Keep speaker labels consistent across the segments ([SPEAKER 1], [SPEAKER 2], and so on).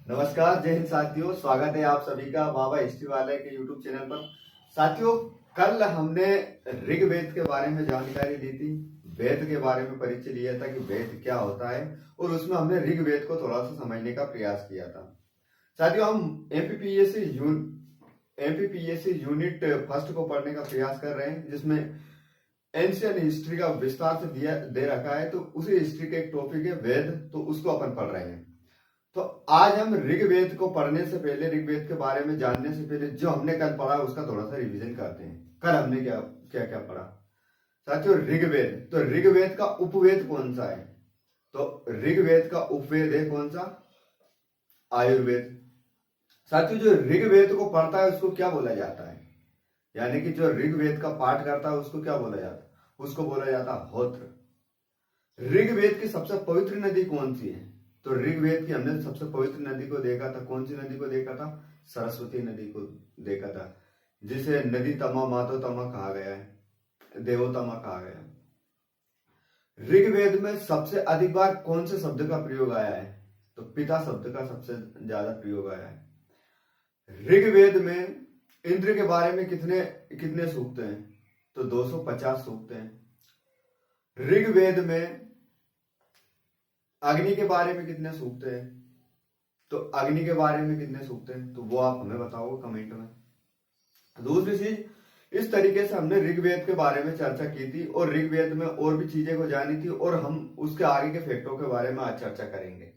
[SPEAKER 1] नमस्कार, जय हिंद साथियों। स्वागत है आप सभी का बाबा हिस्ट्री वाले के यूट्यूब चैनल पर। साथियों, कल हमने ऋग्वेद के बारे में जानकारी दी थी, वेद के बारे में परिचय लिया था कि वेद क्या होता है, और उसमें हमने ऋग्वेद को थोड़ा सा समझने का प्रयास किया था। साथियों, हम एमपीपीएससी यूनिट फर्स्ट को पढ़ने का प्रयास कर रहे हैं, जिसमें एंशियंट हिस्ट्री का विस्तार से दे रखा है। तो उसी हिस्ट्री का एक टॉपिक है वेद, तो उसको अपन पढ़ रहे हैं। तो आज हम ऋग्वेद को पढ़ने से पहले, ऋग्वेद के बारे में जानने से पहले, जो हमने कल पढ़ा उसका थोड़ा सा रिवीजन करते हैं। कल हमने क्या क्या क्या पढ़ा साथियों? ऋग्वेद। तो ऋग्वेद का उपवेद कौन सा है? तो ऋग्वेद का उपवेद है कौन सा? आयुर्वेद। साथियों, जो ऋग्वेद को पढ़ता है उसको क्या बोला जाता है? यानी कि जो ऋग्वेद का पाठ करता है उसको क्या बोला जाता है? उसको बोला जाता है होत्र। ऋग्वेद की सबसे पवित्र नदी कौन सी है? तो ऋग्वेद की हमने सबसे पवित्र नदी को देखा था। कौन सी नदी को देखा था? सरस्वती नदी को देखा था, जिसे नदी तमा मातो तमा कहा गया है, देवोतमा कहा गया। ऋग्वेद में सबसे अधिक बार कौन से शब्द का प्रयोग आया है? तो पिता शब्द का सबसे ज्यादा प्रयोग आया है। ऋग्वेद में इंद्र के बारे में कितने कितने सूक्त हैं? तो 250 सूक्त हैं। ऋग्वेद में अग्नि के बारे में कितने सूक्त हैं? तो अग्नि के बारे में कितने सूक्त हैं? तो वो आप हमें बताओ कमेंट में। दूसरी चीज, इस तरीके से हमने ऋग्वेद के बारे में चर्चा की थी, और ऋग्वेद में और भी चीजें को जानी थी, और हम उसके आगे के फैक्टों के बारे में आज चर्चा करेंगे।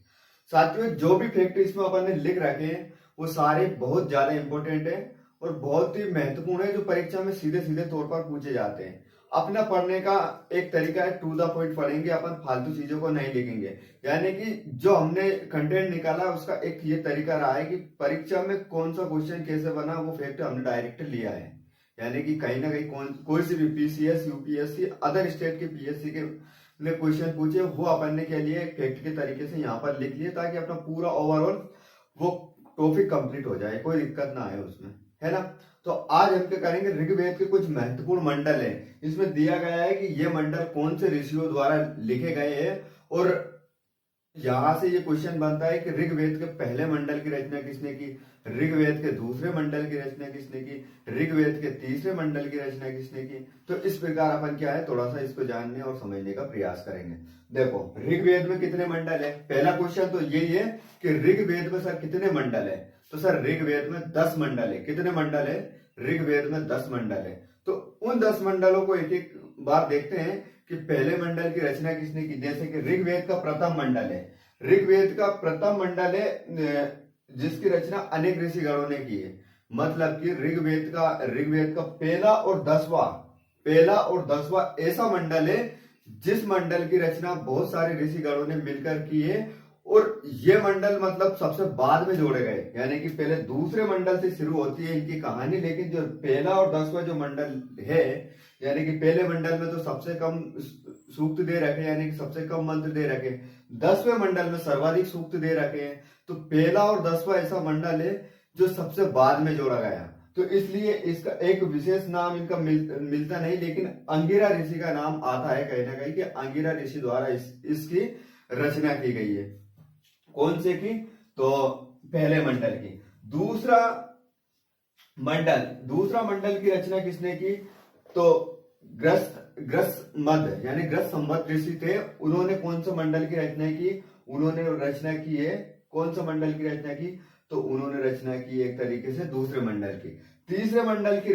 [SPEAKER 1] साथियों, जो भी फैक्ट इसमें अपन ने लिख रखे हैं वो सारे बहुत ज्यादा इंपॉर्टेंट है और बहुत ही महत्वपूर्ण है, जो परीक्षा में सीधे सीधे तौर पर पूछे जाते हैं। अपना पढ़ने का एक तरीका है, टू द पॉइंट पढ़ेंगे अपन, फालतू चीजों को नहीं लिखेंगे। यानी कि जो हमने कंटेंट निकाला उसका एक ये तरीका रहा है कि परीक्षा में कौन सा क्वेश्चन कैसे बना वो फैक्ट हमने डायरेक्ट लिया है। यानी कि कहीं ना कहीं कोई सी भी पीसीएस, यूपीएससी, अदर स्टेट के पीएससी के ने क्वेश्चन पूछे, वो अपन ने क्या लिए, फैक्ट के तरीके से यहाँ पर लिख लिए, ताकि अपना पूरा ओवरऑल वो टॉपिक कंप्लीट हो जाए, कोई दिक्कत ना आए उसमें, है ना। तो आज हम क्या करेंगे, ऋग्वेद के कुछ महत्वपूर्ण मंडल है। इसमें दिया गया है कि ये मंडल कौन से ऋषियों द्वारा लिखे गए हैं, और यहां से ये क्वेश्चन बनता है कि ऋग्वेद के पहले मंडल की रचना किसने की, ऋग्वेद के दूसरे मंडल की रचना किसने की, ऋग्वेद के तीसरे मंडल की रचना किसने की। तो इस प्रकार अपन क्या है, थोड़ा सा इसको जानने और समझने का प्रयास करेंगे। देखो, ऋग्वेद में कितने मंडल है? पहला क्वेश्चन तो यही है कि ऋग्वेद में सर कितने मंडल है? तो सर ऋग्वेद में 10 मंडल है। कितने मंडल है? ऋग्वेद में 10 मंडल है। तो उन 10 मंडलों को एक एक बार देखते हैं कि पहले मंडल की रचना किसने की। जैसे कि ऋग्वेद का प्रथम मंडल है, ऋग्वेद का प्रथम मंडल है जिसकी रचना अनेक ऋषिगणों ने की है। मतलब कि ऋग्वेद का पहला और 10वां ऐसा मंडल है जिस मंडल की रचना बहुत सारे ऋषिगणों ने मिलकर की है, और ये मंडल मतलब सबसे बाद में जोड़े गए। यानी कि पहले दूसरे मंडल से शुरू होती है इनकी कहानी, लेकिन जो पहला और 10वां जो मंडल है, यानी कि पहले मंडल में तो सबसे कम सूक्त दे रखे, यानी कि सबसे कम मंत्र दे रखे। 10वें मंडल में सर्वाधिक सूक्त दे रखे हैं। तो पहला और 10वां ऐसा मंडल है जो सबसे बाद में जोड़ा गया। तो इसलिए इसका एक विशेष नाम इनका मिलता नहीं, लेकिन अंगिरा ऋषि का नाम आता है कहीं ना कहीं, कि अंगिरा ऋषि द्वारा इसकी रचना की गई है। कौन से की? तो पहले मंडल की। दूसरा मंडल की रचना किसने की? तो ग्रस्त मध्य यानी ग्रस्त संवत ऋषि थे। उन्होंने कौन सा मंडल की रचना की? उन्होंने रचना की है, कौन सा मंडल की रचना की? तो उन्होंने रचना की एक तरीके से दूसरे मंडल की। तीसरे मंडल की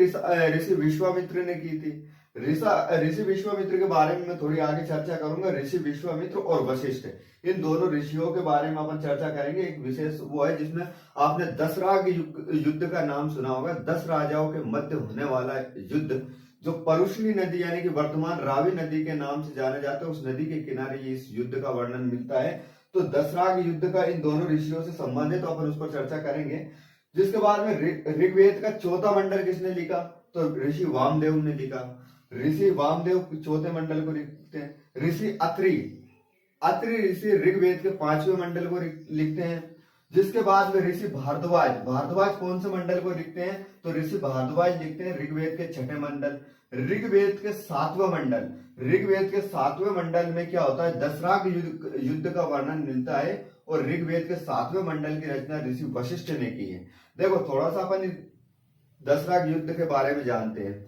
[SPEAKER 1] ऋषि विश्वामित्र ने की थी। ऋषि विश्वामित्र के बारे में मैं थोड़ी आगे चर्चा करूंगा। ऋषि विश्वामित्र और वशिष्ठ, इन दोनों ऋषियों के बारे में अपन चर्चा करेंगे। एक विशेष वो है जिसमें आपने दसराग युद्ध का नाम सुना होगा। 10 राजाओं के मध्य होने वाला युद्ध, जो परुष्णी नदी यानी कि वर्तमान रावी नदी के नाम से जाना जाता है, उस नदी के किनारे इस युद्ध का वर्णन मिलता है। तो दसराग युद्ध का इन दोनों ऋषियों से संबंध है, तो अपन उस पर चर्चा करेंगे। जिसके बाद में ऋग्वेद का चौथा मंडल किसने लिखा? तो ऋषि वामदेव ने लिखा। ऋषि वामदेव चौथे मंडल को लिखते हैं। ऋषि अत्रि ऋषि ऋग्वेद के 5वें मंडल को लिखते हैं। जिसके बाद में ऋषि भारद्वाज कौन से मंडल को लिखते हैं? तो ऋषि भारद्वाज लिखते हैं ऋग्वेद के 6ठे मंडल। ऋग्वेद के 7वें मंडल में क्या होता है? दसराग युद्ध का वर्णन मिलता है, और ऋग्वेद के 7वें मंडल की रचना ऋषि वशिष्ठ ने की है। देखो थोड़ा सा अपन दशराग युद्ध के बारे में जानते हैं।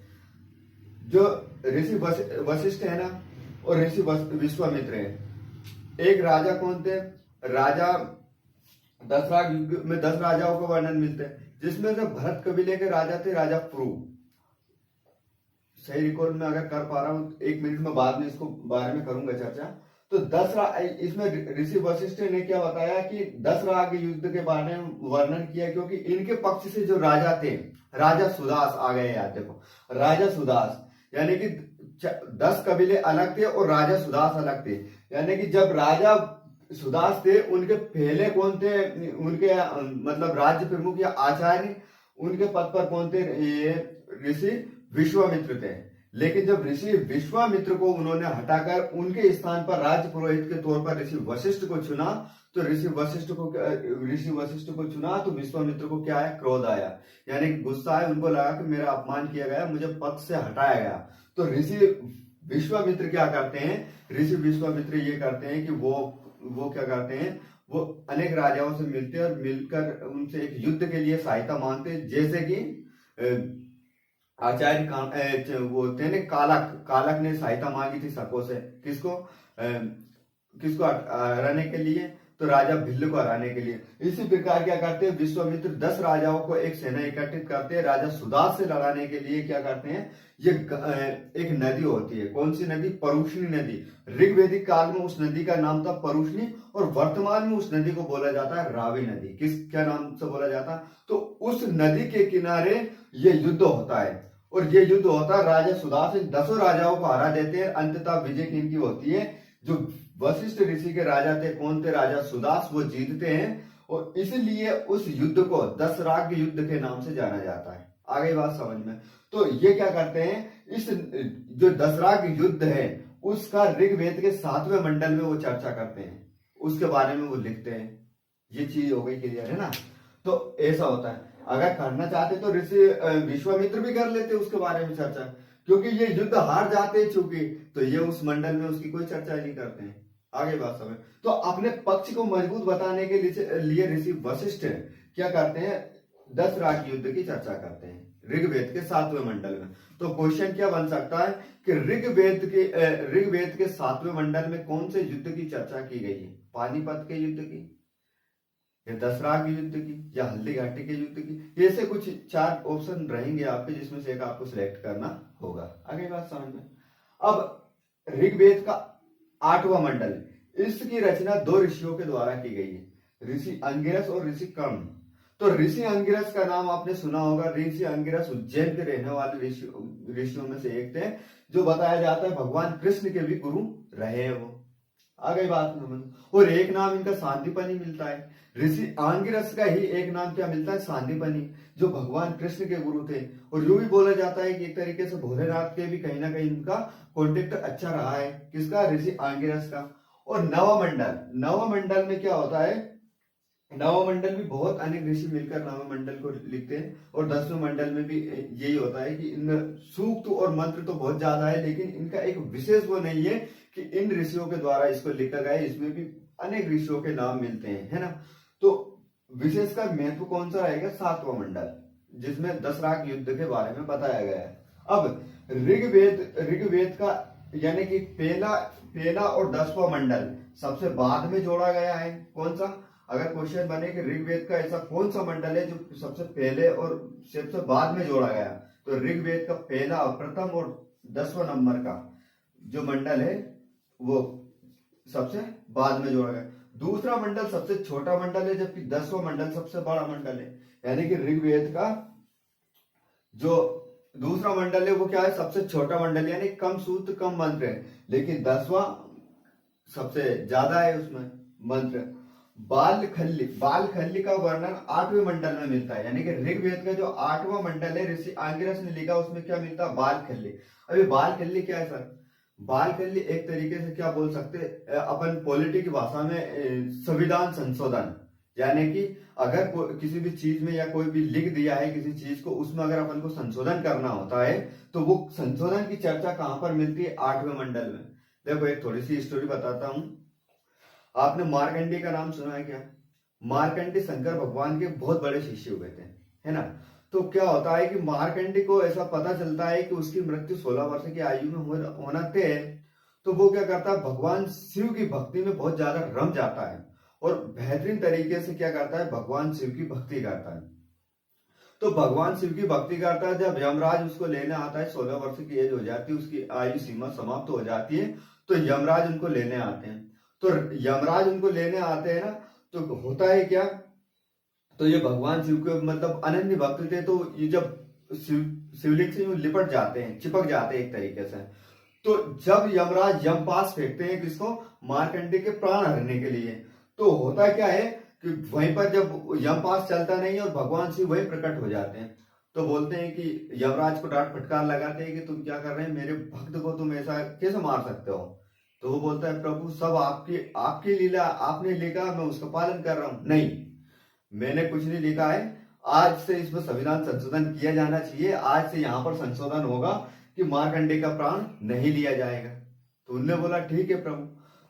[SPEAKER 1] जो ऋषि वशिष्ठ है ना और ऋषि विश्वामित्र है, एक राजा कौन थे, राजा दशराग युग में 10 राजाओं का वर्णन मिलते हैं, जिसमें से भरत कबीले के राजा थे राजा पुरु। सही रिकॉर्ड में अगर कर पा रहा हूं 1 मिनट में बाद में इसको बारे में करूंगा चर्चा। तो 10 इसमें ऋषि वशिष्ठ ने क्या बताया कि 10 राग युद्ध के बारे में वर्णन किया, क्योंकि इनके पक्ष से जो राजा थे, राजा सुदास आ गए याद देखो, राजा सुदास, यानी कि 10 कबीले अलग थे और राजा सुदास अलग थे। यानी कि जब राजा सुदास थे उनके पहले कौन थे, उनके मतलब राज्य प्रमुख या आचार्य, उनके पद पर कौन थे, ये ऋषि विश्वामित्र थे। लेकिन जब ऋषि विश्वामित्र को उन्होंने हटाकर उनके स्थान पर राज्य पुरोहित के तौर पर ऋषि वशिष्ठ को चुना, तो ऋषि वशिष्ठ को चुना तो विश्वामित्र को क्या है, क्रोध आया, यानी कि गुस्सा है, उनको लगा कि मेरा अपमान किया गया, मुझे पद से हटाया गया। तो ऋषि विश्वामित्र क्या करते हैं, ऋषि विश्वामित्र ये करते हैं कि वो क्या करते हैं, वो अनेक राजाओं से मिलते हैं और मिलकर उनसे एक युद्ध के लिए सहायता मांगते हैं। जैसे कि आचार्य वो थे ने कालक ने सहायता मांगी थी शकों से, किसको हराने के लिए, तो राजा भिल्ल को हराने के लिए। इसी प्रकार क्या करते हैं, विश्वामित्र 10 राजाओं को एक सेना एकत्रित करते हैं, राजा सुदास से लड़ाने के लिए क्या करते हैं, ये एक नदी होती है, कौन सी नदी, परुष्णी नदी। ऋग्वेदिक काल में उस नदी का नाम था परुष्णी और वर्तमान में उस नदी को बोला जाता है रावी नदी। क्या नाम से बोला जाता है, तो उस नदी के किनारे ये युद्ध होता है और ये युद्ध होता है, राजा सुदास इन 10 राजाओं को हरा देते हैं, अंततः विजय किनकी होती है, जो वशिष्ठ ऋषि के राजा थे, कौन थे, राजा सुदास, वो जीतते हैं और इसलिए उस युद्ध को दशराग युद्ध के नाम से जाना जाता है। आ गई बात समझ में। तो ये क्या करते हैं, इस जो दशराग युद्ध है उसका ऋग्वेद के 7वें मंडल में वो चर्चा करते हैं, उसके बारे में वो लिखते हैं। ये चीज हो गई क्लियर है ना। तो ऐसा होता है, अगर करना चाहते तो ऋषि विश्वामित्र भी कर लेते उसके बारे में चर्चा, क्योंकि ये युद्ध हार जाते हैं चूंकि, तो ये उस मंडल में उसकी कोई चर्चा नहीं करते हैं। आगे बात समझ। तो अपने पक्ष को मजबूत बताने के लिए ऋषि वशिष्ठ क्या करते हैं, 10 राग युद्ध की चर्चा करते हैं ऋग्वेद के 7वें मंडल में। तो क्वेश्चन क्या बन सकता है कि ऋग्वेद के 7वें मंडल में कौन से युद्ध की चर्चा की गई है, पानीपत के युद्ध की या दशराग युद्ध की या हल्दी घाटी के युद्ध की। ऐसे कुछ 4 ऑप्शन रहेंगे आपके, जिसमें से एक आपको सिलेक्ट करना होगा। आगे बात समझ में। अब ऋग्वेद का 8वां मंडल, इसकी रचना 2 ऋषियों के द्वारा की गई है, ऋषि अंगिरस और ऋषि कर्ण। तो ऋषि अंगिरस का नाम आपने सुना होगा। ऋषि अंगिरस उज्जैन के रहने वाले ऋषियों में से एक थे, जो बताया जाता है भगवान कृष्ण के भी गुरु रहे हैं वो। आ गई बात समझ। और एक नाम इनका सांदीपनी मिलता है। ऋषि आंगिरस का ही एक नाम क्या मिलता है, सांदीपनी, जो भगवान कृष्ण के गुरु थे। और यूं भी बोला जाता है कि एक तरीके से भोलेनाथ के भी कहीं ना कहीं इनका कॉन्टेक्ट अच्छा रहा है, किसका, ऋषि आंगिरस का। और नवमंडल में क्या होता है, नवमंडल भी बहुत अनेक ऋषि मिलकर नवमंडल को लिखते हैं। और 10वें मंडल में भी यही होता है कि इनमें सूक्त और मंत्र तो बहुत ज्यादा है, लेकिन इनका एक विशेष वो नहीं है कि इन ऋषियों के द्वारा इसको लिखा गया है। इसमें भी अनेक ऋषियों के नाम मिलते हैं, है ना। तो विशेषकर महत्व कौन सा रहेगा, 7वां मंडल, जिसमें दशराग युद्ध के बारे में बताया गया है। अब ऋग्वेद का यानी कि पहला और 10वां मंडल सबसे बाद में जोड़ा गया है। कौन सा, अगर क्वेश्चन बने कि ऋग्वेद का ऐसा कौन सा मंडल है जो सबसे पहले और सबसे बाद में जोड़ा गया, तो ऋग्वेद का पहला, प्रथम और 10वां नंबर का जो मंडल है वो सबसे बाद में जोड़ा गया। दूसरा मंडल सबसे छोटा मंडल है, जबकि 10वां मंडल सबसे बड़ा मंडल है। यानी कि ऋग्वेद का जो दूसरा मंडल है वो क्या है, सबसे छोटा मंडल, यानी कम सूत्र कम मंत्र है। लेकिन 10वां सबसे ज्यादा है उसमें मंत्र। बालखल्ली का वर्णन 8वें मंडल में मिलता है। यानी कि ऋग्वेद का जो 8वां मंडल है ऋषि आंगिरस ने लिखा, उसमें क्या मिलता है, बालखल्ली। अभी बालखल्ली क्या है सर, बालखल्ली एक तरीके से क्या बोल सकते अपन पॉलिटी की भाषा में संविधान संशोधन। यानी कि अगर किसी भी चीज में या कोई भी लिख दिया है किसी चीज को, उसमें अगर अपन को संशोधन करना होता है तो वो संशोधन की चर्चा कहां पर मिलती है, 8वें मंडल में। देखो एक थोड़ी सी स्टोरी बताता हूं। आपने मार्कंडेय का नाम सुना है क्या? मार्कंडेय शंकर भगवान के बहुत बड़े शिष्य हुए थे, है ना। तो क्या होता है कि मार्कंडेय को ऐसा पता चलता है कि उसकी मृत्यु 16 वर्ष की आयु में होना तय है। तो वो क्या करता है, भगवान शिव की भक्ति में बहुत ज्यादा रम जाता है और बेहतरीन तरीके से क्या करता है, भगवान शिव की भक्ति करता है। तो भगवान शिव की भक्ति करता है, जब यमराज उसको लेने आता है, 16 वर्ष की एज हो जाती है, उसकी आयु सीमा समाप्त हो जाती है, तो यमराज उनको लेने आते हैं। तो यमराज उनको लेने आते हैं ना, तो होता है क्या, तो ये भगवान शिव के मतलब अनन्य भक्त थे, तो ये जब शिवलिंग से लिपट जाते हैं, चिपक जाते हैं एक तरीके से। तो जब यमराज यमपास फेंकते हैं किसको, मार्कंडेय के प्राण हरने के लिए, तो होता क्या है कि वहीं पर जब यमपास चलता नहीं है और भगवान शिव वहीं प्रकट हो जाते हैं, तो बोलते हैं कि यमराज को डांट फटकार लगाते हैं कि तुम क्या कर रहे हैं, मेरे भक्त को तुम ऐसा कैसे मार सकते हो। तो वो बोलता है, प्रभु सब आपकी आपकी लीला, आपने लिखा, मैं उसका पालन कर रहा हूं। नहीं, मैंने कुछ नहीं लिखा है, आज से इसमें संविधान संशोधन किया जाना चाहिए, आज से यहाँ पर संशोधन होगा कि मार्कंडेय का प्राण नहीं लिया जाएगा। तो उनने बोला ठीक है प्रभु।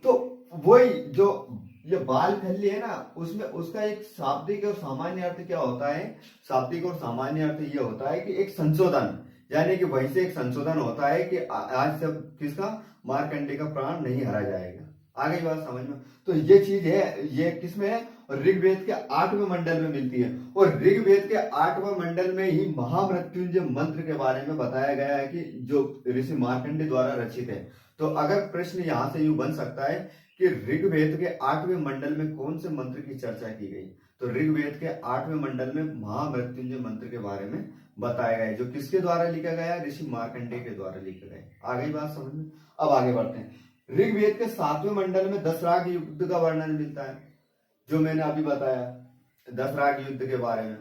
[SPEAKER 1] तो वही जो ये बाल फैली है ना, उसमें उसका एक शाब्दिक और सामान्य अर्थ क्या होता है, शाब्दिक और सामान्य अर्थ ये होता है कि एक संशोधन, यानी कि वहीं से एक संशोधन होता है कि आज से किसका, मार्कंडेय का प्राण नहीं हरा जाएगा। आगे बात समझ में। तो ये चीज है, ये किसमें है, ऋग्वेद के 8वें मंडल में मिलती है। और ऋग्वेद के 8वें मंडल में ही महामृत्युंजय मंत्र के बारे में बताया गया है कि जो ऋषि मार्कंडेय द्वारा रचित है। तो अगर प्रश्न यहां से यूं बन सकता है कि ऋग्वेद के 8वें मंडल में कौन से मंत्र की चर्चा की गई, तो ऋग्वेद के 8वें मंडल में महामृत्युंजय मंत्र के बारे में बताया गया है, जो किसके द्वारा लिखा गया, ऋषि मार्कंडेय के द्वारा लिखा गया। आगे बात समझ में। अब आगे बढ़ते हैं। ऋग्वेद के 7वें मंडल में दशराग युद्ध का वर्णन मिलता है, जो मैंने अभी बताया, दशराग युद्ध के बारे में।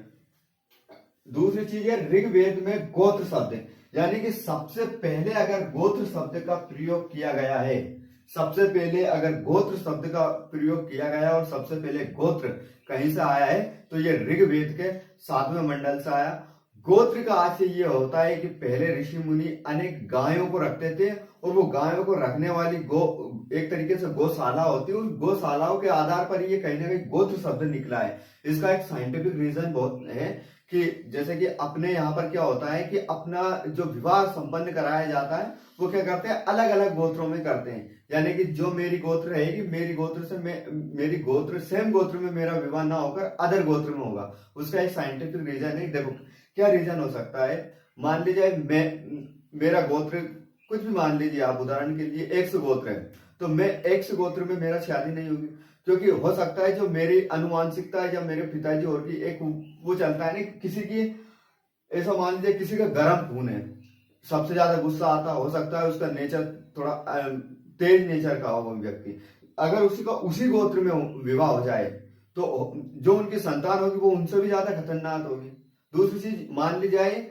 [SPEAKER 1] दूसरी चीज है, ऋग्वेद में गोत्र शब्द, यानी कि सबसे पहले अगर गोत्र शब्द का प्रयोग किया गया है, सबसे पहले अगर गोत्र शब्द का प्रयोग किया गया और सबसे पहले गोत्र कहीं से आया है, तो ये ऋग्वेद के 7वें मंडल से आया। गोत्र का आशय ये होता है कि पहले ऋषि मुनि अनेक गायों को रखते थे और वो गायों को रखने वाली एक तरीके से गौशाला होती है, उन गौशालाओं के आधार पर ये कहीं ना कहीं गोत्र शब्द निकला है। इसका एक साइंटिफिक रीजन बहुत है कि जैसे कि अपने यहाँ पर क्या होता है कि अपना जो विवाह संपन्न कराया जाता है, वो क्या करते हैं, अलग अलग गोत्रों में करते हैं। यानी कि जो मेरी गोत्र रहेगी, मेरी गोत्र सेम गोत्र में मेरा विवाह ना होकर अदर गोत्र में होगा। उसका एक साइंटिफिक रीजन है। देखो क्या रीजन हो सकता है, मान लीजिए मेरा गोत्र कुछ भी मान लीजिए आप, उदाहरण के लिए एक्स गोत्र है, तो मैं एक्स गोत्र में मेरा शादी नहीं होगी, क्योंकि हो सकता है जो मेरी अनुवांशिकता है या मेरे पिताजी और की एक वो चलता है ना, किसी की ऐसा मान लीजिए किसी का गर्म खून है, सबसे ज्यादा गुस्सा आता, हो सकता है उसका नेचर थोड़ा तेज नेचर का हो वो व्यक्ति, अगर उसी का उसी गोत्र में विवाह हो जाए तो जो उनकी संतान होगी वो उनसे भी ज्यादा खतरनाक होगी। दूसरी चीज, मान ली जाए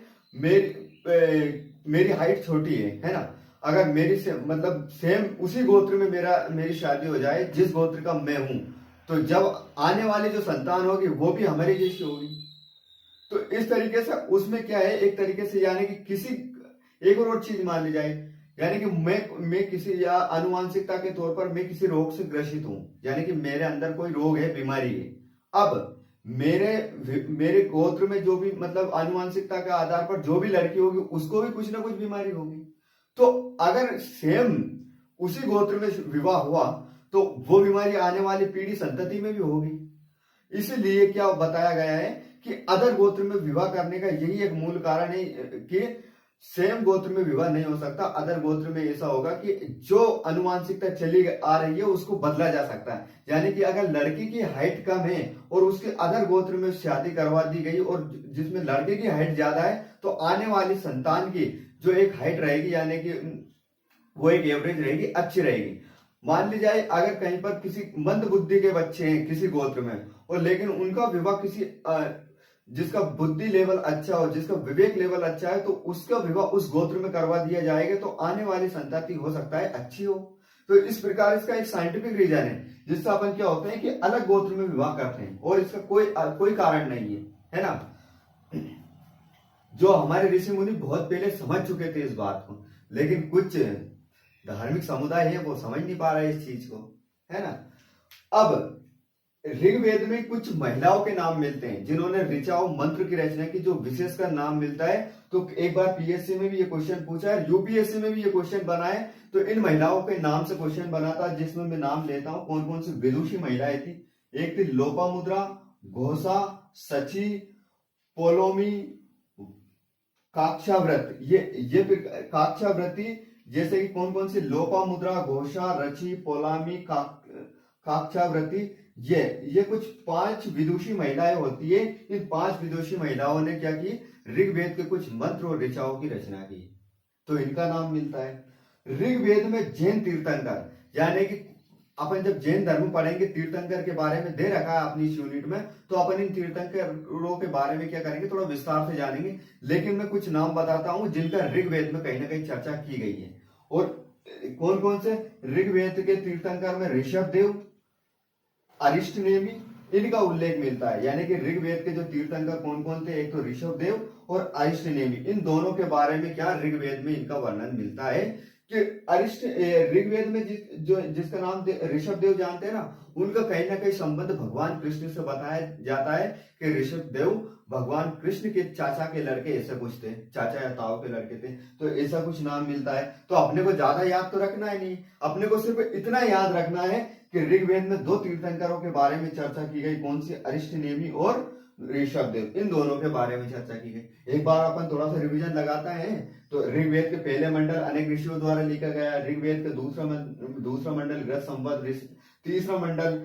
[SPEAKER 1] मेरी हाइट छोटी है ना, अगर मतलब सेम उसी गोत्र में मेरी शादी हो जाए जिस गोत्र का मैं हूं, तो जब आने वाली जो संतान होगी वो भी हमारे जैसी होगी। तो इस तरीके से उसमें क्या है, एक तरीके से यानी कि किसी एक और चीज मान ली जाए, यानी कि मैं किसी या अनुवांशिकता के तौर पर मैं किसी रोग से ग्रसित हूं, यानी कि मेरे अंदर कोई रोग है, बीमारी है। अब मेरे गोत्र में जो भी मतलब आनुवांशिकता के आधार पर जो भी लड़की होगी उसको भी कुछ ना कुछ बीमारी होगी। तो अगर सेम उसी गोत्र में विवाह हुआ तो वो बीमारी आने वाली पीढ़ी संतति में भी होगी। इसीलिए क्या बताया गया है कि अदर गोत्र में विवाह करने का यही एक मूल कारण है कि सेम गोत्र में विवाह नहीं हो सकता। अदर गोत्र में ऐसा होगा कि जो अनुवांशिकता चली आ रही है उसको बदला जा सकता है। यानी कि अगर लड़की की हाइट कम है और उसके अदर गोत्र में शादी करवा दी गई और जिसमें लड़के की हाइट ज्यादा है, तो आने वाली संतान की जो एक हाइट रहेगी यानी कि वो एक एवरेज रहेगी, अच्छी रहेगी। मान ली जाए अगर कहीं पर किसी मंद बुद्धि के बच्चे हैं किसी गोत्र में, और लेकिन उनका विवाह किसी जिसका बुद्धि लेवल अच्छा हो, जिसका विवेक लेवल अच्छा है, तो उसका विवाह उस गोत्र में करवा दिया जाएगा, तो आने वाली संतति हो सकता है अच्छी हो। तो इस प्रकार इसका एक साइंटिफिक रीजन है जिससे अपन क्या होते हैं कि अलग गोत्र में विवाह करते हैं और इसका कोई कारण नहीं है ना। जो हमारे ऋषि मुनि बहुत पहले समझ चुके थे इस बात को, लेकिन कुछ धार्मिक समुदाय है वो समझ नहीं पा रहा है इस चीज को, है ना। अब ऋग्वेद में कुछ महिलाओं के नाम मिलते हैं जिन्होंने ऋचाओं मंत्र की रचना की, जो विशेषकर नाम मिलता है। तो एक बार पीएससी में भी ये क्वेश्चन पूछा है, यूपीएससी में भी ये क्वेश्चन बना है। तो इन महिलाओं के नाम से क्वेश्चन बना था, जिसमें मैं नाम लेता हूं कौन कौन सी विदुषी महिलाएं थी। एक थी लोपामुद्रा, घोषा, सची, पोलोमी, काक्षाव्रत। ये काक्षाव्रती, जैसे कि कौन कौन सी लोपामुद्रा, घोषा, रची, पोलामी, काक्षाव्रती, ये कुछ 5 विदुषी महिलाएं होती है। इन 5 विदुषी महिलाओं ने क्या की, ऋग्वेद के कुछ मंत्र और ऋचाओं की रचना की, तो इनका नाम मिलता है। ऋग्वेद में जैन तीर्थंकर, यानी कि अपन जब जैन धर्म पढ़ेंगे, तीर्थंकर के बारे में दे रखा है अपनी इस यूनिट में, तो अपन इन तीर्थंकरों के बारे में क्या करेंगे, थोड़ा विस्तार से जानेंगे। लेकिन मैं कुछ नाम बताता हूं जिनका ऋग्वेद में कहीं ना कहीं चर्चा की गई है। और कौन कौन से ऋग्वेद के तीर्थंकर में ऋषभ देव, अरिष्ट नेमी, इनका उल्लेख मिलता है। यानी कि ऋग्वेद के जो तीर्थंकर कौन कौन थे, एक तो ऋषभ देव और अरिष्ट नेमी, इन दोनों के बारे में क्या ऋग्वेद में इनका वर्णन मिलता है कि अरिष्ट ऋग्वेद में जिसका नाम ऋषभ देव जानते हैं ना, उनका कहीं ना कहीं संबंध भगवान कृष्ण से बताया जाता है कि ऋषभ देव भगवान कृष्ण के चाचा के लड़के, ऐसा कुछ थे, चाचा या ताऊ के लड़के थे, तो ऐसा कुछ नाम मिलता है। तो अपने को ज्यादा याद तो रखना है नहीं, अपने को सिर्फ इतना याद रखना है कि ऋग्वेद में 2 तीर्थंकरों के बारे में चर्चा की गई, कौन सी, अरिष्ट नेमी और ऋषभ देव, इन दोनों के बारे में चर्चा की गई। एक बार अपन थोड़ा सा रिवीजन लगाता है। तो ऋग्वेद के पहले मंडल अनेक ऋषियों द्वारा लिखा गया, ऋग्वेद का दूसरा मंडल ग्रह संवत, तीसरा मंडल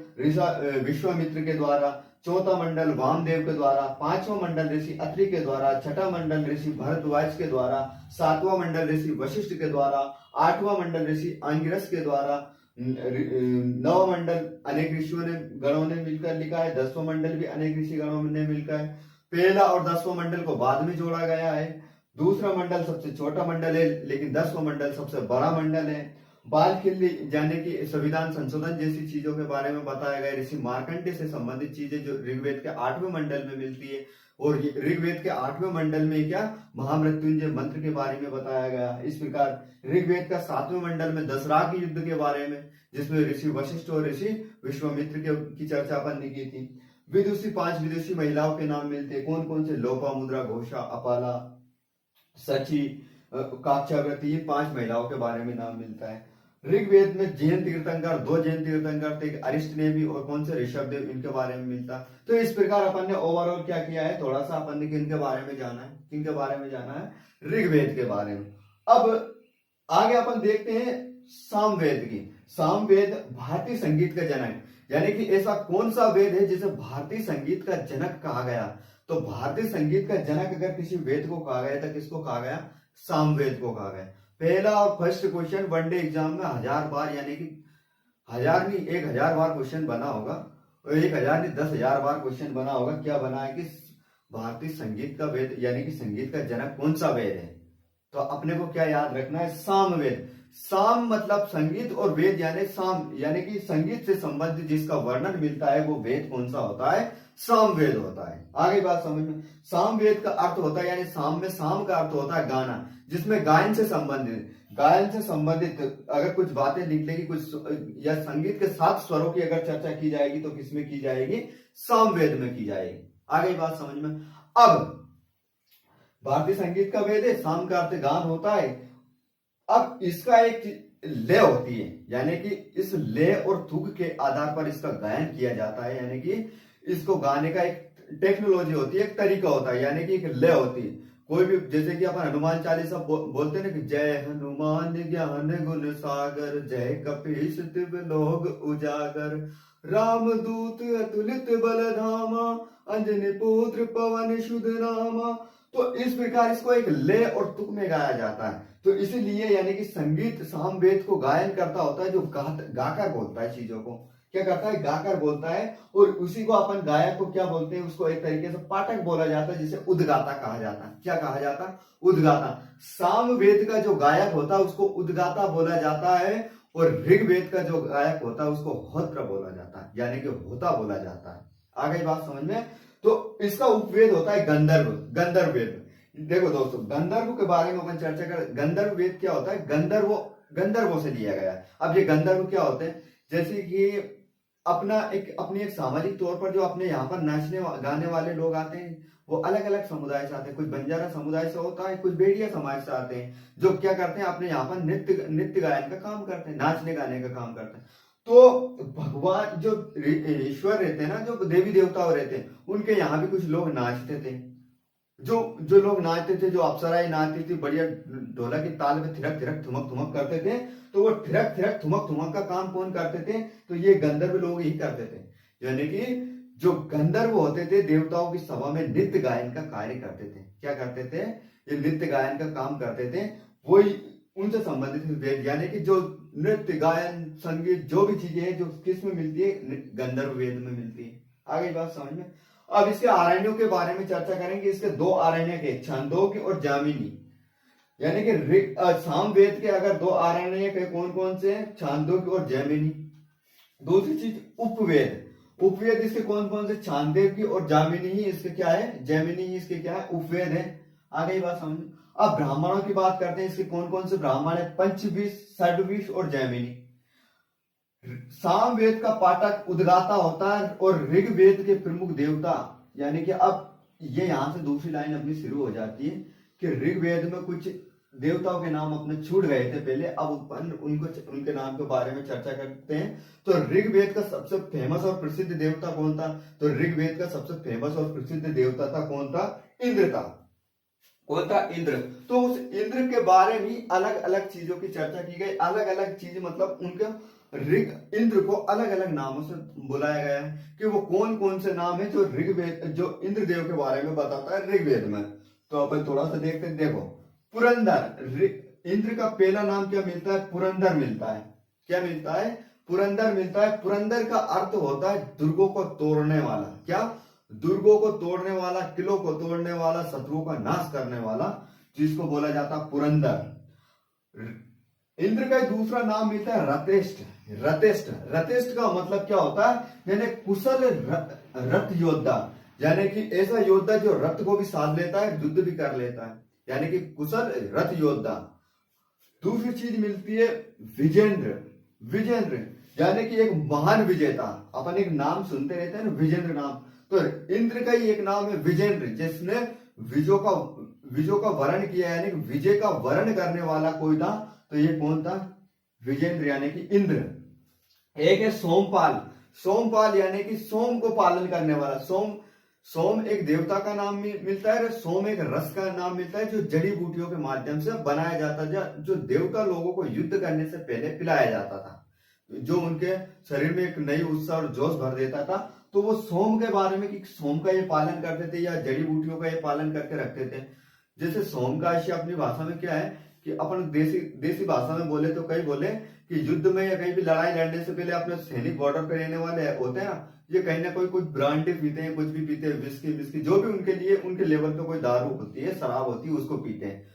[SPEAKER 1] विश्वामित्र के द्वारा, चौथा मंडल वामदेव के द्वारा, पांचवा मंडल ऋषि अत्रि के द्वारा, छठा मंडल ऋषि भरद्वाज के द्वारा, सातवां मंडल ऋषि वशिष्ठ के द्वारा, आठवां मंडल ऋषि अंगिरस के द्वारा, 9वां मंडल अनेक ऋषियों ने गणों ने मिलकर लिखा है, 10वां मंडल भी अनेक ऋषि गणों ने मिलकर है। पहला और 10वां मंडल को बाद में जोड़ा गया है। दूसरा मंडल सबसे छोटा मंडल है, लेकिन 10वां मंडल सबसे बड़ा मंडल है। बाल खिल्ली यानी कि संविधान संशोधन जैसी चीजों के बारे में बताया गया। ऋषि मार्कंडेय से संबंधित चीजें जो ऋग्वेद के 8वें मंडल में मिलती है। और ऋग्वेद के 8वें मंडल में क्या, महामृत्युंजय मंत्र के बारे में बताया गया। इस प्रकार ऋग्वेद का 7वें मंडल में दशराग युद्ध के बारे में, जिसमें ऋषि वशिष्ठ और ऋषि विश्वामित्र की चर्चा अपन ने की थी। विदुषी 5 विदुषी महिलाओं के नाम मिलते हैं, कौन कौन से, लोपामुद्रा, घोषा, अपाला, सची, काक्षाव्रती, ये 5 महिलाओं के बारे में नाम मिलता है। ऋग्वेद में जैन तीर्थंकर, 2 जैन तीर्थंकर थे, अरिष्ट नेमी और कौन से, ऋषभ देव, इनके बारे में मिलता। तो इस प्रकार अपन ने ओवरऑल क्या किया है, थोड़ा सा अपन ने किनके बारे में जाना है, किनके बारे में जाना है, ऋग्वेद के बारे में। अब आगे अपन देखते हैं सामवेद की। सामवेद भारतीय संगीत का जनक, यानी कि ऐसा कौन सा वेद है जिसे भारतीय संगीत का जनक कहा गया। तो भारतीय संगीत का जनक अगर किसी वेद को कहा गया तो किसको कहा गया, सामवेद को कहा गया। पहला और फर्स्ट क्वेश्चन वनडे एग्जाम में 1000 बार, यानी कि 1000 नहीं 1000 बार क्वेश्चन बना होगा, और 1000 नहीं 10,000 बार क्वेश्चन बना होगा। क्या बना है कि भारतीय संगीत का वेद यानी कि संगीत का जनक कौन सा वेद है। तो अपने को क्या याद रखना है, सामवेद। साम मतलब संगीत और वेद यानी साम, यानी कि संगीत से संबंधित जिसका वर्णन मिलता है वो वेद कौन सा होता है, सामवेद होता है। आगे बात समझ में, सामवेद का अर्थ होता है, यानी साम में साम का अर्थ होता है गाना, जिसमें गायन से संबंधित अगर कुछ बातें लिख लेगी, कुछ या संगीत के 7 स्वरों की अगर चर्चा की जाएगी तो किसमें की जाएगी, सामवेद में की जाएगी। आगे बात समझ में। अब भारतीय संगीत का वेद है, साम का अर्थ गान होता है। अब इसका एक लय होती है, यानी कि इस लय और तुक के आधार पर इसका गायन किया जाता है, यानी कि इसको गाने का एक टेक्नोलॉजी होती है, एक तरीका होता है, यानी कि एक लय होती है। कोई भी, जैसे कि अपन हनुमान चालीसा बोलते हैं ना कि जय हनुमान ज्ञान गुण सागर, जय कपीश दिव्य लोग उजागर, रामदूत अतुलित बल धामा, अंजनी पुत्र पवन शुद्ध नामा। तो इस प्रकार इसको एक लय और तुक में गाया जाता है। तो इसीलिए यानी कि संगीत सामवेद को गायन करता होता है, जो गाकर बोलता है चीजों को, क्या करता है, गाकर बोलता है। और उसी को अपन गायक को क्या बोलते हैं, उसको एक तरीके से पाठक बोला जाता है, जिसे उद्गाता कहा जाता है। क्या कहा जाता है, उद्गाता। सामवेद का जो गायक होता है उसको उद्गाता बोला जाता है, और ऋग्वेद का जो गायक होता है उसको होत्र बोला जाता है, यानी कि होता बोला जाता है। आगे बात समझ में। तो इसका उपवेद होता है गंधर्व वेद। देखो दोस्तों, गंधर्व के बारे में अपन चर्चा कर। गंधर्व वेद क्या होता है, गंधर्वों से लिया गया है। अब ये गंधर्व क्या होते हैं, जैसे कि अपनी एक सामाजिक तौर पर जो अपने यहाँ पर नाचने गाने वाले लोग आते हैं वो अलग अलग समुदाय से आते हैं। कुछ बंजारा समुदाय से होता है, कुछ बेड़िया समाज से आते हैं, जो क्या करते हैं अपने यहाँ पर नृत्य गायन का काम करते हैं, नाचने गाने का काम करते हैं। तो भगवान जो ईश्वर रहते हैं ना, जो देवी देवता रहते हैं, उनके यहाँ भी कुछ लोग नाचते थे। जो जो लोग नाचते थे, जो अप्सराएं नाचती थी, बढ़िया ढोलक की ताल में थिरक थिरक थुमक थुमक करते थे, तो वो थिरक थिरक थुमक थुमक का काम कौन करते थे? तो ये गंधर्व लोग ही करते थे। यानी कि जो गंधर्व होते थे देवताओं की सभा में नृत्य गायन का कार्य करते थे। क्या करते थे? ये नृत्य गायन का काम करते थे। वही उनसे संबंधित वेद, यानी कि जो नृत्य गायन संगीत जो भी चीजें हैं जो किस में मिलती है? गंधर्व वेद में मिलती है। आगे बात समझ में। अब इसके आरण्यों के बारे में चर्चा करेंगे। इसके दो आरण्य के, छांदोग्य और जामिनी, यानी कि साम वेद के अगर दो आरण्य के कौन कौन से हैं? छांदोग्य और जैमिनी। दूसरी चीज उपवेद। उपवेद इसके कौन कौन से? छांदोग्य और जामिनी ही इसके क्या है? जैमिनी ही इसके क्या है? उपवेद है। आगे बात समझ। अब ब्राह्मणों की बात करते हैं। इसके कौन कौन से ब्राह्मण है? पंचविश, षड्विश और जैमिनी। सामवेद का पाठक उद्गाता होता है और ऋग्वेद के प्रमुख देवता, यानी कि अब ये यहां से दूसरी लाइन अपनी शुरू हो जाती है कि ऋग्वेद में कुछ देवताओं के नाम अपने छूट गए थे पहले, अब उनके नाम के बारे में चर्चा करते हैं। तो ऋग्वेद का सबसे फेमस और प्रसिद्ध देवता कौन था? तो ऋग्वेद का सबसे फेमस और प्रसिद्ध देवता था कौन था? इंद्र था। कौन था? इंद्र। तो उस इंद्र के बारे में अलग अलग चीजों की चर्चा की गई। अलग अलग चीज मतलब उनके इंद्र को अलग अलग नामों से बुलाया गया है कि वो कौन कौन से नाम है जो ऋग्वेद, जो इंद्र देव के बारे में बताता है ऋग्वेद में। तो अपन थोड़ा सा देखते हैं। देखो, पुरंदर, इंद्र का पहला नाम क्या मिलता है? पुरंदर मिलता है। क्या मिलता है? पुरंदर मिलता है। पुरंदर का अर्थ होता है दुर्गों को तोड़ने वाला। क्या? दुर्गों को तोड़ने वाला, किलों को तोड़ने वाला, शत्रुओं का नाश करने वाला, जिसको बोला जाता है पुरंदर। इंद्र का दूसरा नाम मिलता है रतेष्ट। रतेष्ट, रतेष्ट का मतलब क्या होता है? यानी कुशल रथ योद्धा, यानी कि ऐसा योद्धा जो रथ को भी साध लेता है, युद्ध भी कर लेता है, यानी कि कुशल रथ योद्धा। दूसरी चीज मिलती है विजेंद्र। विजेंद्र यानी कि एक महान विजेता। अपन एक नाम सुनते रहते हैं ना, विजेंद्र नाम। तो इंद्र का ही एक नाम है विजेंद्र, जिसने विजय का वर्ण किया, यानी कि विजय का वर्ण करने वाला कोई था। तो ये कौन था? विजेंद्र यानी कि इंद्र। एक है सोमपाल। सोमपाल यानी कि सोम को पालन करने वाला। सोम एक देवता का नाम मिलता है। सोम एक रस का नाम मिलता है जो जड़ी बूटियों के माध्यम से बनाया जाता है, जो देवता लोगों को युद्ध करने से पहले पिलाया जाता था, जो उनके शरीर में एक नई उत्साह और जोश भर देता था। तो वो सोम के बारे में कि सोम का ये पालन करते थे या जड़ी बूटियों का ये पालन करके रखते थे। जैसे सोम का आशय अपनी भाषा में क्या है कि अपन देसी भाषा में बोले तो कई बोले कि युद्ध में या कहीं भी लड़ाई लड़ने से पहले अपने सैनिक बॉर्डर पे रहने वाले होते हैं, ये कहीं ना कोई कुछ ब्रांडी पीते हैं, कुछ भी पीते हैं, विस्की जो भी उनके लिए उनके लेवल पे कोई दारू होती है, शराब होती है, उसको पीते हैं।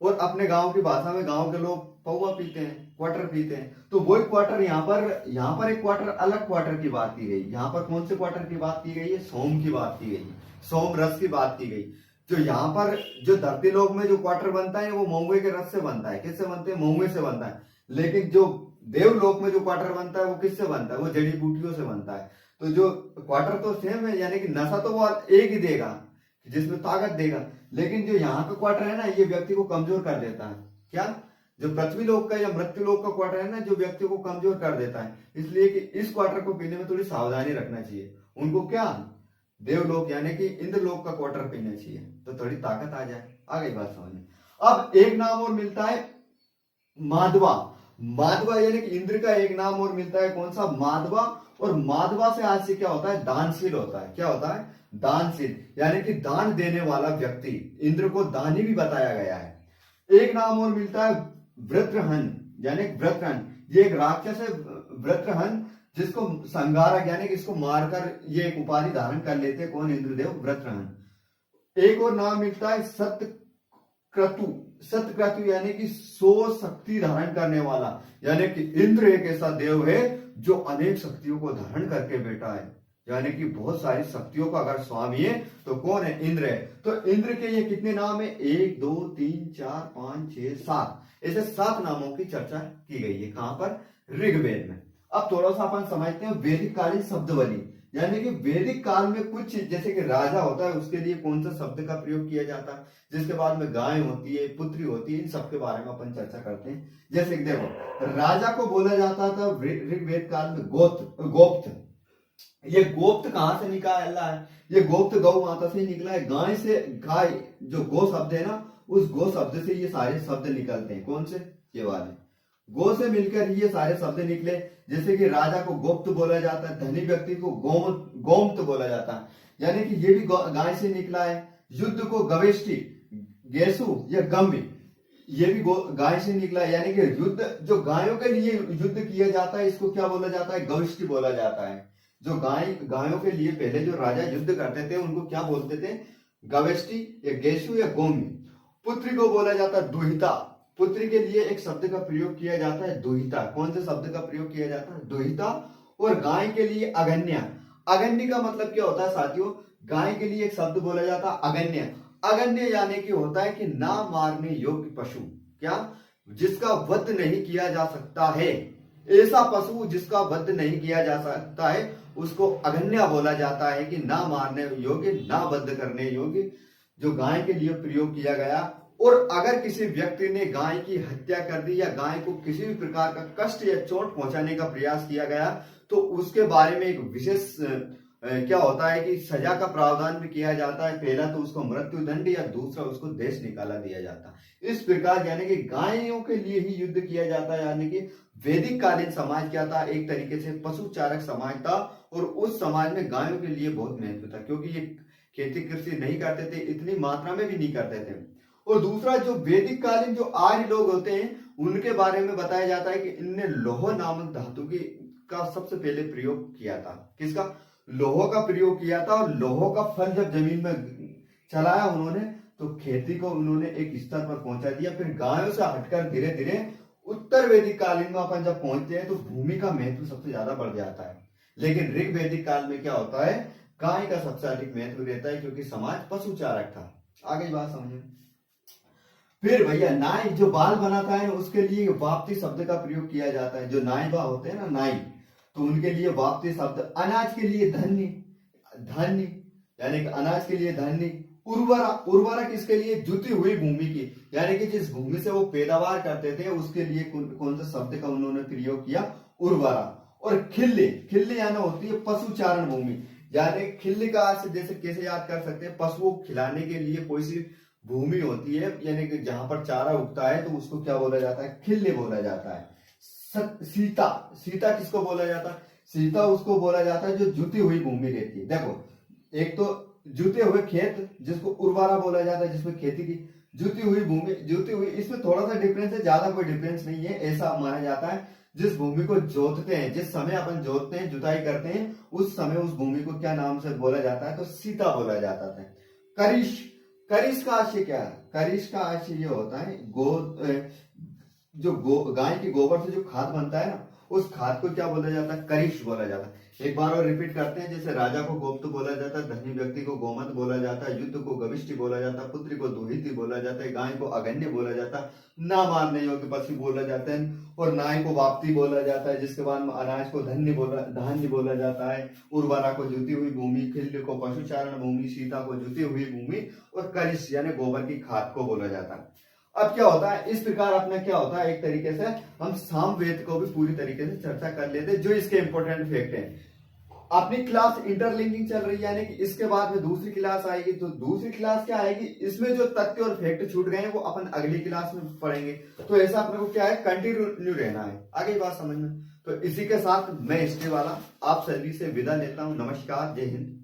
[SPEAKER 1] और अपने गांव की भाषा में गांव के लोग पौवा पीते हैं, क्वार्टर पीते हैं। तो वही क्वार्टर यहाँ पर एक क्वार्टर, अलग क्वार्टर की बात की गई। यहाँ पर कौन से क्वार्टर की बात की गई है? सोम की बात की गई, सोम रस की बात की गई। जो यहाँ पर जो धरती लोक में जो क्वार्टर बनता है वो महुए के रस से बनता है। किससे बनते हैं? महुए से बनता है। लेकिन जो देवलोक में जो क्वार्टर बनता है वो किससे बनता है? वो जड़ी बूटियों से बनता है। तो जो क्वार्टर तो सेम है, यानी कि नशा तो वो एक ही देगा जिसमें ताकत देगा, लेकिन जो यहाँ का क्वार्टर है ना, ये व्यक्ति को कमजोर कर देता है। क्या? जो पृथ्वी लोक का या मृत्यु लोक का क्वार्टर है ना, जो व्यक्ति को कमजोर कर देता है। इसलिए कि इस क्वार्टर को पीने में थोड़ी सावधानी रखना चाहिए उनको। क्या? देवलोक यानी कि इंद्रलोक का क्वार्टर पीना चाहिए तो थोड़ी ताकत आ जाए। आ गई बात समझ में। अब एक नाम और मिलता है माधवा। माधवा यानी कि इंद्र का एक नाम और मिलता है, कौन सा? माधवा। और माधवा से आज से क्या होता है? दानशील होता है। क्या होता है? दानशील, यानी कि दान देने वाला व्यक्ति। इंद्र को दानी भी बताया गया है। एक नाम और मिलता है वृत्रहन, यानी वृत्रहन। ये एक राक्षस है वृत्रहन, जिसको संगारक यानी कि इसको मारकर ये एक उपाधि धारण कर लेते हैं। कौन? इंद्रदेव वृत्रहन। एक और नाम मिलता है सत्यक्रतु। सत्यक्रतु यानी कि 100 शक्ति धारण करने वाला, यानी कि इंद्र एक ऐसा देव है जो अनेक शक्तियों को धारण करके बैठा है, यानी कि बहुत सारी शक्तियों का अगर स्वामी है तो कौन है? इंद्र है। तो इंद्र के ये कितने नाम है? 1 2 3 4 5 6 7, ऐसे 7 नामों की चर्चा की गई है। कहां पर? ऋग्वेद में। अब थोड़ा सा अपन समझते हैं वैदिक कालीन शब्दावली, यानी कि वैदिक काल में कुछ जैसे कि राजा होता है उसके लिए कौन सा शब्द का प्रयोग किया जाता है, जिसके बाद में गाय होती है, पुत्री होती है, इन सब के बारे में अपन चर्चा करते हैं। जैसे कि देखो राजा को बोला जाता था ऋग्वेद काल में गोप्त। ये गोप्त कहां से निकाला है, ये गोप्त गौ माता से ही निकला है। गाय से, गाय जो गो शब्द है ना, उस गो शब्द से ये सारे शब्द निकलते हैं। कौन से, ये वाले गो से मिलकर ये सारे शब्द निकले। जैसे कि राजा को गोप्त बोला जाता है, धनी व्यक्ति को गोमत बोला जाता है, यानी कि ये भी गाय से निकला है। युद्ध को गवेष्टि, गेसु या गम्य, ये भी गाय से निकला है, यानी कि युद्ध जो गायों के लिए युद्ध किया जाता है इसको क्या बोला जाता है, गविष्टि बोला जाता है। जो गायों के लिए पहले जो राजा युद्ध करते थे उनको क्या बोलते थे, गवेष्टि या गेसु या गोम्य। पुत्री को बोला जाता है दुहिता, पुत्री के लिए एक शब्द का प्रयोग किया जाता है दुहिता। कौन से शब्द का प्रयोग किया जाता है, दुहिता। और गाय के लिए अगन्या। अगन्य का मतलब क्या होता है साथियों, गाय के लिए एक शब्द बोला जाता है अगन्य। अगन्य यानी कि होता है कि ना मारने योग्य पशु, क्या, जिसका वध नहीं किया जा सकता है। ऐसा पशु जिसका वध नहीं किया जा सकता है उसको अगन्य बोला जाता है, कि ना मारने योग्य, ना वध करने योग्य, जो गाय के लिए प्रयोग किया गया। और अगर किसी व्यक्ति ने गाय की हत्या कर दी या गाय को किसी भी प्रकार का कष्ट या चोट पहुंचाने का प्रयास किया गया तो उसके बारे में एक विशेष क्या होता है कि सजा का प्रावधान भी किया जाता है। पहला तो उसको मृत्यु दंड या दूसरा उसको देश निकाला दिया जाता है। इस प्रकार यानी कि गायों के लिए ही युद्ध किया जाता है। यानी कि वैदिक कालीन समाज क्या था, एक तरीके से पशुचारक समाज था। और उस समाज में गायों के लिए बहुत महत्व था, क्योंकि ये खेती कृषि नहीं करते थे, इतनी मात्रा में भी नहीं करते थे। और दूसरा जो वैदिक कालीन जो आर्य लोग होते हैं उनके बारे में बताया जाता है कि इनने लौह नामक धातु का सबसे पहले प्रयोग किया था। किसका, लोह का प्रयोग किया था। और लोह का फल जब जमीन में चलाया उन्होंने तो खेती को उन्होंने एक स्तर पर पहुंचा दिया। फिर गायों से हटकर धीरे धीरे उत्तर वैदिक कालीन में अपन जब पहुंचते हैं तो भूमि का महत्व सबसे ज्यादा बढ़ जाता है। लेकिन ऋग वैदिक काल में क्या होता है, गाय का सबसे अधिक महत्व रहता है, क्योंकि समाज पशुचारक था। आगे बात समझे। फिर भैया नाई, जो बाल बनाता है उसके लिए वाप्ति शब्द का प्रयोग किया जाता है। जो नाईबा होते हैं ना, नाई, तो उनके लिए वाप्ति शब्द। अनाज के लिए धन्य, धन्य यानी कि अनाज के लिए धन्य। उर्वरा, उर्वरा किसके लिए, जुती हुई भूमि की, यानी कि जिस भूमि से वो पैदावार करते थे उसके लिए कौन सा शब्द का उन्होंने प्रयोग किया, उर्वरा। और खिल्ली, खिल्ली यानी होती है पशुचारण भूमि, यानी खिल्ली का जैसे कैसे याद कर सकते हैं, पशुओं को खिलाने के लिए कोई सी भूमि होती है, यानी कि जहां पर चारा उगता है तो उसको क्या बोला जाता है, खिल्ली बोला जाता है। सीता, सीता किसको बोला जाता है, सीता उसको बोला जाता है जो जुती हुई भूमि रहती है। देखो एक तो जुते हुए खेत जिसको उर्वरा बोला जाता है, जिसमें खेती की, जुती हुई भूमि, जुती हुई, इसमें थोड़ा सा डिफरेंस है, ज्यादा कोई डिफरेंस नहीं है। ऐसा माना जाता है जिस भूमि को जोतते हैं, जिस समय अपन जोतते हैं, जुताई करते हैं, उस समय उस भूमि को क्या नाम से बोला जाता है, तो सीता बोला जाता था। करिश, करिश का आशय क्या है, करिश का आशय ये होता है गाय के गोबर से जो खाद बनता है ना, उस खाद को क्या बोला जाता है, करिश बोला जाता है। एक बार और रिपीट करते हैं, जैसे राजा को गोप्त बोला जाता है, धनी व्यक्ति को गोमत बोला जाता है, युद्ध को गविष्टि बोला जाता है, पुत्री को दुहिती बोला जाता है, गाय को अगन्य बोला जाता है, ना मारने योग्य पशु बोला जाता है, और नाय को वाप्ति बोला जाता है, जिसके बाद अनाज को धान्य बोला जाता है, उर्वरा को जुती हुई भूमि, खिल्य को पशुचारण भूमि, सीता को जुती हुई भूमि, और करिश यानी गोबर की खाद को बोला जाता है। अब क्या होता है, इस प्रकार अपना क्या होता है, एक तरीके से हम सामवेद को भी पूरी तरीके से चर्चा कर लेते हैं, जो इसके इंपॉर्टेंट फैक्ट है। अपनी क्लास इंटरलिंकिंग चल रही है, यानी कि इसके बाद में दूसरी क्लास आएगी, तो दूसरी क्लास क्या आएगी, इसमें जो तथ्य और फैक्ट छूट गए हैं वो अपन अगली क्लास में पढ़ेंगे। तो ऐसा अपने को क्या है, कंटिन्यू रहना है। आगे बात समझ में। तो इसी के साथ मैं हिस्ट्री वाला आप सभी से विदा लेता हूं। नमस्कार, जय हिंद।